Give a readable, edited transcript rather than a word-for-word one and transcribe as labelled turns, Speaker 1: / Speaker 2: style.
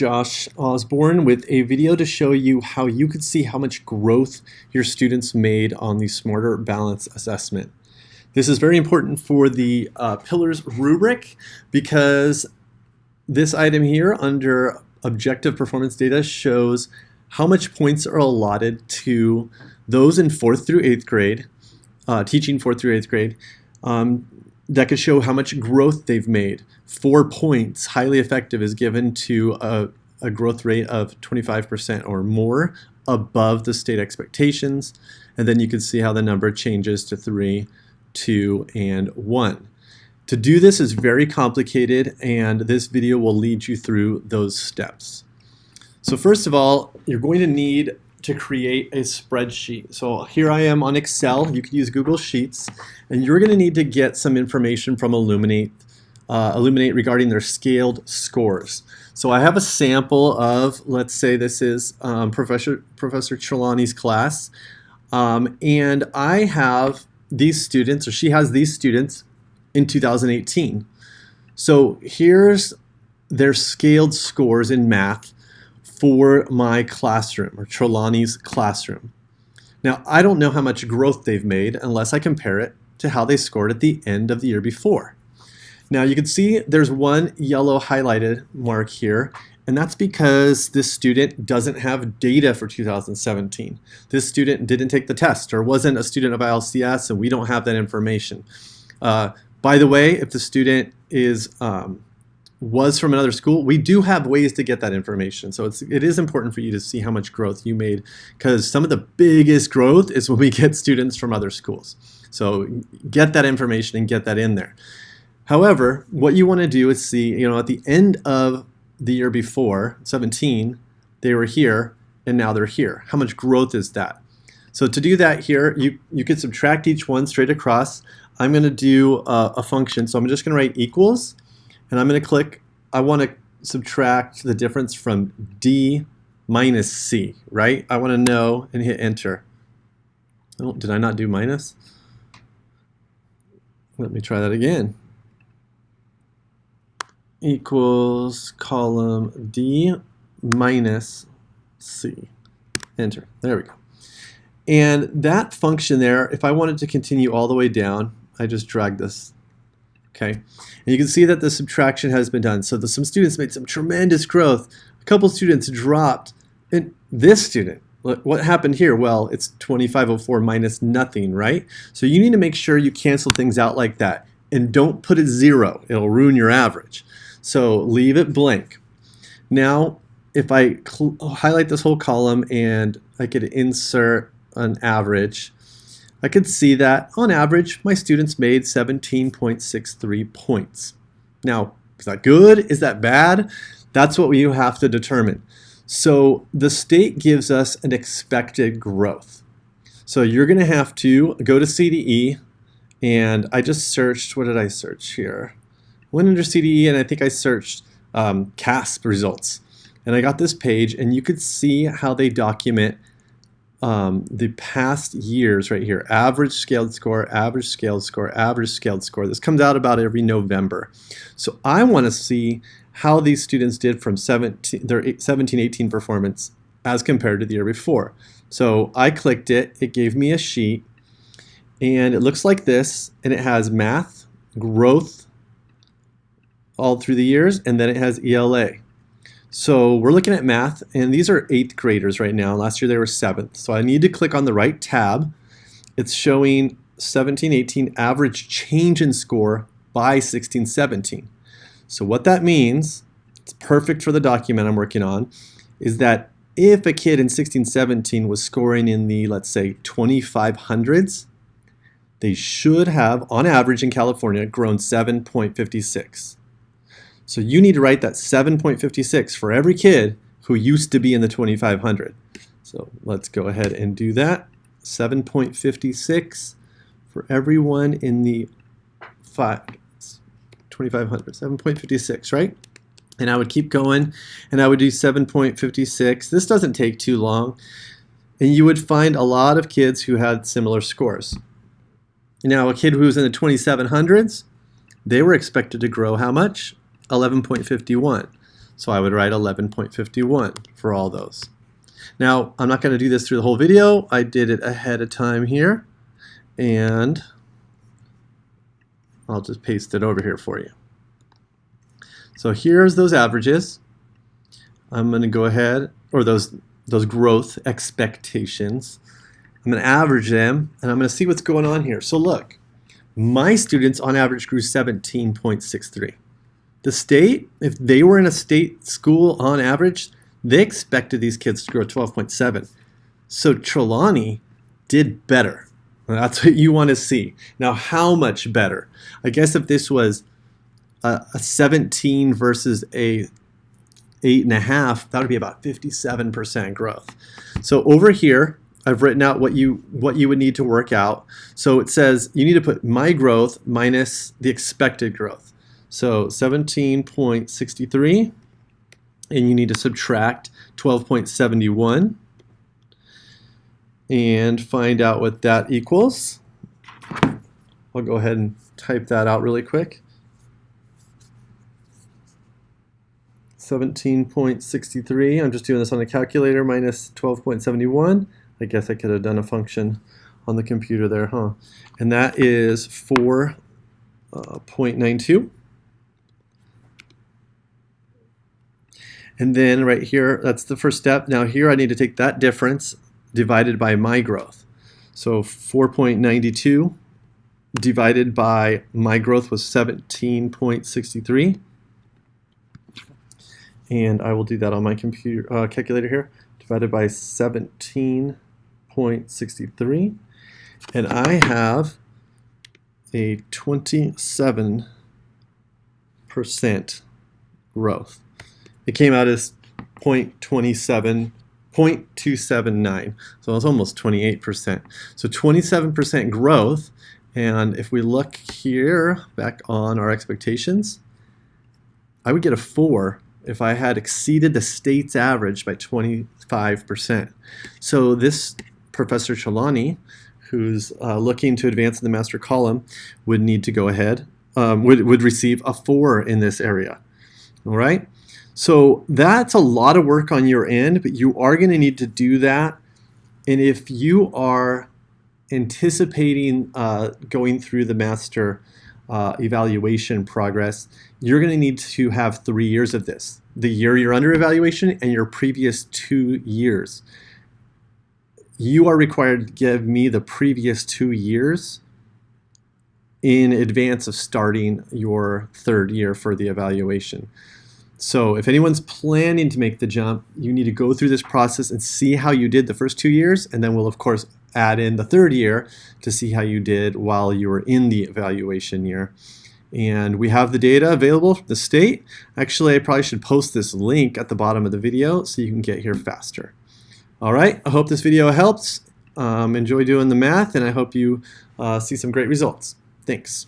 Speaker 1: Josh Osborn with a video to show you how you could see how much growth your students made on the Smarter Balance Assessment. This is very important for the Pillars rubric because this item here under Objective Performance Data shows how much points are allotted to those in 4th through 8th grade, teaching 4th through 8th grade, that could show how much growth they've made. 4 points, highly effective, is given to a growth rate of 25% or more above the state expectations. And then you can see how the number changes to 3, 2, and 1. To do this is very complicated, and this video will lead you through those steps. So first of all, you're going to need to create a spreadsheet. So here I am on Excel. You can use Google Sheets, and you're going to need to get some information from Illuminate regarding their scaled scores. So I have a sample of, let's say this is Professor Trelawney's class, and I have these students, or she has these students in 2018. So here's their scaled scores in math for my classroom, or Trelawney's classroom. Now, I don't know how much growth they've made unless I compare it to how they scored at the end of the year before. Now, you can see there's one yellow highlighted mark here, and that's because this student doesn't have data for 2017. This student didn't take the test or wasn't a student of ILCS, and we don't have that information. By the way, if the student was from another school, we do have ways to get that information. So it is important for you to see how much growth you made, because some of the biggest growth is when we get students from other schools. So get that information and get that in there. However, what you want to do is see, at the end of the year before, 17, they were here and now they're here. How much growth is that? So to do that here, you could subtract each one straight across. I'm going to do a function. So I'm just going to write equals. And I'm going to click, I want to subtract the difference from D minus C, right? I want to know, and hit enter. Oh, did I not do minus? Let me try that again. Equals column D minus C. Enter. There we go. And that function there, if I wanted to continue all the way down, I just drag this. Okay, and you can see that the subtraction has been done. So some students made some tremendous growth. A couple students dropped. And this student, what happened here? Well, it's 2504 minus nothing, right? So you need to make sure you cancel things out like that. And don't put it 0. It'll ruin your average. So leave it blank. Now, if I highlight this whole column and I could insert an average, I could see that on average my students made 17.63 points. Now, is that good? Is that bad? That's what you have to determine. So the state gives us an expected growth. So you're going to have to go to CDE, and I just searched, what did I search here? Went under CDE and I think I searched CAASPP Results. And I got this page, and you could see how they document the past years right here. Average scaled score, average scaled score, average scaled score. This comes out about every November. So I want to see how these students did from their 17-18 performance as compared to the year before. So I clicked it. It gave me a sheet, and it looks like this, and it has math, growth all through the years, and then it has ELA. So we're looking at math, and these are 8th graders right now. Last year they were 7th. So I need to click on the right tab. It's showing 17-18 average change in score by 16-17. So what that means, it's perfect for the document I'm working on, is that if a kid in 16-17 was scoring in the, let's say, 2500s, they should have, on average in California, grown 7.56. So you need to write that 7.56 for every kid who used to be in the 2500. So let's go ahead and do that. 7.56 for everyone in the 2500. 7.56, right? And I would keep going, and I would do 7.56. This doesn't take too long. And you would find a lot of kids who had similar scores. Now, a kid who was in the 2700s, they were expected to grow how much? 11.51. So I would write 11.51 for all those. Now, I'm not going to do this through the whole video. I did it ahead of time here, and I'll just paste it over here for you. So here's those averages. I'm going to go ahead, or those growth expectations. I'm going to average them, and I'm going to see what's going on here. So look, my students on average grew 17.63. The state, if they were in a state school on average, they expected these kids to grow 12.7. So Trelawney did better. That's what you want to see. Now, how much better? I guess if this was a 17 versus a 8.5, that would be about 57% growth. So over here, I've written out what you would need to work out. So it says you need to put my growth minus the expected growth. So 17.63, and you need to subtract 12.71 and find out what that equals. I'll go ahead and type that out really quick. 17.63, I'm just doing this on the calculator, minus 12.71. I guess I could have done a function on the computer there, huh? And that is 4.92. And then right here, that's the first step. Now here I need to take that difference divided by my growth. So 4.92 divided by my growth was 17.63. And I will do that on my computer calculator here. Divided by 17.63. And I have a 27% growth. It came out as 0.279, so it's almost 28%. So 27% growth, and if we look here back on our expectations, I would get a 4 if I had exceeded the state's average by 25%. So this Professor Trelawney, who's looking to advance in the master column, would need to go ahead, would receive a 4 in this area. All right? So that's a lot of work on your end, but you are going to need to do that. And if you are anticipating going through the master evaluation progress, you're going to need to have 3 years of this. The year you're under evaluation and your previous 2 years. You are required to give me the previous 2 years in advance of starting your 3rd year for the evaluation. So if anyone's planning to make the jump, you need to go through this process and see how you did the first 2 years, and then we'll of course add in the 3rd year to see how you did while you were in the evaluation year. And we have the data available from the state. Actually, I probably should post this link at the bottom of the video so you can get here faster. All right, I hope this video helps. Enjoy doing the math, and I hope you see some great results. Thanks.